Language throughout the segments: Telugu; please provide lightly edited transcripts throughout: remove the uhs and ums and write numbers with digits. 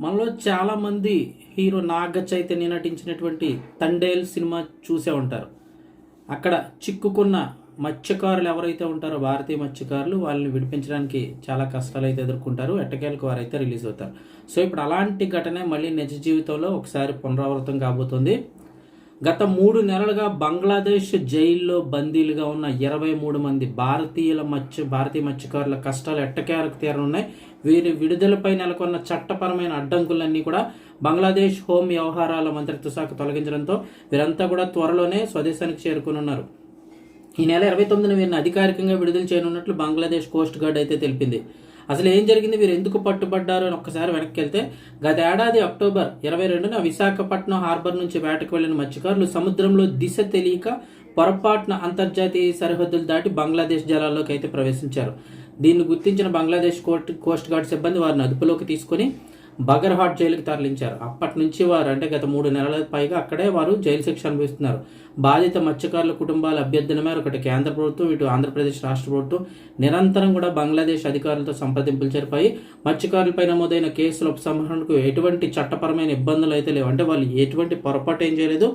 మనలో చాలామంది హీరో నాగ చైతన్య నటించినటువంటి తండేల్ సినిమా చూసే ఉంటారు. అక్కడ చిక్కుకున్న మత్స్యకారులు ఎవరైతే ఉంటారో భారతీయ మత్స్యకారులు వాళ్ళని విడిపించడానికి చాలా కష్టాలు అయితే ఎదుర్కొంటారు. ఎట్టకేలకు వారైతే రిలీజ్ అవుతారు. సో ఇప్పుడు అలాంటి ఘటనే మళ్ళీ నిజ జీవితంలో ఒకసారి పునరావృతం కాబోతుంది. గత 3 నెలలుగా బంగ్లాదేశ్ జైల్లో బందీలుగా ఉన్న 23 మంది భారతీయ మత్స్యకారుల కష్టాలు ఎట్టకేలకు తీరనున్నాయి. వీరి విడుదలపై నెలకొన్న చట్టపరమైన అడ్డంకులన్నీ కూడా బంగ్లాదేశ్ హోం వ్యవహారాల మంత్రిత్వ శాఖ తొలగించడంతో వీరంతా కూడా త్వరలోనే స్వదేశానికి చేరుకునున్నారు. ఈ నెల 29న వీరిని అధికారికంగా విడుదల చేయనున్నట్లు బంగ్లాదేశ్ కోస్ట్ గార్డ్ అయితే తెలిపింది. అసలు ఏం జరిగింది, వీరు ఎందుకు పట్టుబడ్డారు అని ఒక్కసారి వెనక్కి వెళ్తే, గత ఏడాది అక్టోబర్ 22న విశాఖపట్నం హార్బర్ నుంచి వేటకు వెళ్లిన మత్స్యకారులు సముద్రంలో దిశ తెలియక పొరపాటున అంతర్జాతీయ సరిహద్దులు దాటి బంగ్లాదేశ్ జలాల్లోకి అయితే ప్రవేశించారు. దీన్ని గుర్తించిన బంగ్లాదేశ్ కోస్ట్ గార్డ్ సిబ్బంది వారిని అదుపులోకి తీసుకుని బగర్హాట్ జైలుకి తరలించారు. అప్పటి నుంచి వారు గత 3 నెలల పైగా అక్కడే వారు జైలు శిక్ష అనుభవిస్తున్నారు. బాధిత మత్స్యకారుల కుటుంబాల అభ్యర్థన మేరకు ఒకటి కేంద్ర ప్రభుత్వం, ఇటు ఆంధ్రప్రదేశ్ రాష్ట్ర ప్రభుత్వం నిరంతరం కూడా బంగ్లాదేశ్ అధికారులతో సంప్రదింపులు జరిపాయి. మత్స్యకారులపై నమోదైన కేసుల ఉపసంహరణకు ఎటువంటి చట్టపరమైన ఇబ్బందులు అయితే లేవు. అంటే వాళ్ళు ఎటువంటి పొరపాటు ఏం చేయలేదు.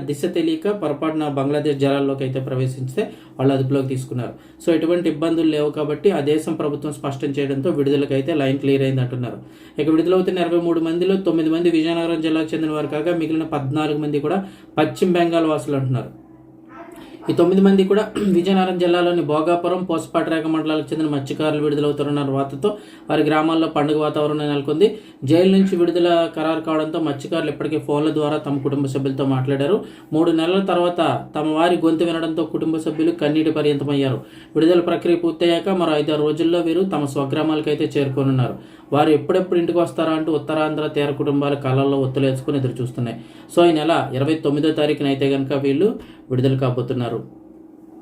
దిశ తెలియక పొరపాటున బంగ్లాదేశ్ జలాల్లోకి అయితే ప్రవేశించితే వాళ్ళు అదుపులోకి తీసుకున్నారు. సో ఎటువంటి ఇబ్బందులు లేవు కాబట్టి ఆ దేశం ప్రభుత్వం స్పష్టం చేయడంతో విడుదలకైతే లైన్ క్లియర్ అయింది అంటున్నారు. ఇక విడుదలవుతున్న 23 మందిలో 9 మంది విజయనగరం జిల్లాకు చెందిన వారు కాగా మిగిలిన 14 మంది కూడా పశ్చిమ బెంగాల్ వాసులు అంటున్నారు. ఈ 9 మంది కూడా విజయనగరం జిల్లాలోని భోగాపురం, పోసపాటిరేగ మండలాలకు చెందిన మత్స్యకారులు విడుదలవుతున్న వార్తతో వారి గ్రామాల్లో పండుగ వాతావరణం నెలకొంది. జైలు నుంచి విడుదల ఖరారు కావడంతో మత్స్యకారులు ఇప్పటికే ఫోన్ల ద్వారా తమ కుటుంబ సభ్యులతో మాట్లాడారు. 3 నెలల తర్వాత తమ వారి గొంతు వినడంతో కుటుంబ సభ్యులు కన్నీటి పర్యంతమయ్యారు. విడుదల ప్రక్రియ పూర్తయ్యాక మరో 5-6 రోజుల్లో వీరు తమ స్వగ్రామాలకైతే చేరుకోనున్నారు. వారు ఎప్పుడెప్పుడు ఇంటికి వస్తారా అంటూ ఉత్తరాంధ్ర తీర కుటుంబాల కళ్ళల్లో ఒత్తులేసుకుని ఎదురు చూస్తున్నాయి. సో ఈ నెల 29వ తారీఖున అయితే కనుక వీళ్ళు విడుదల కాబోతున్నారు.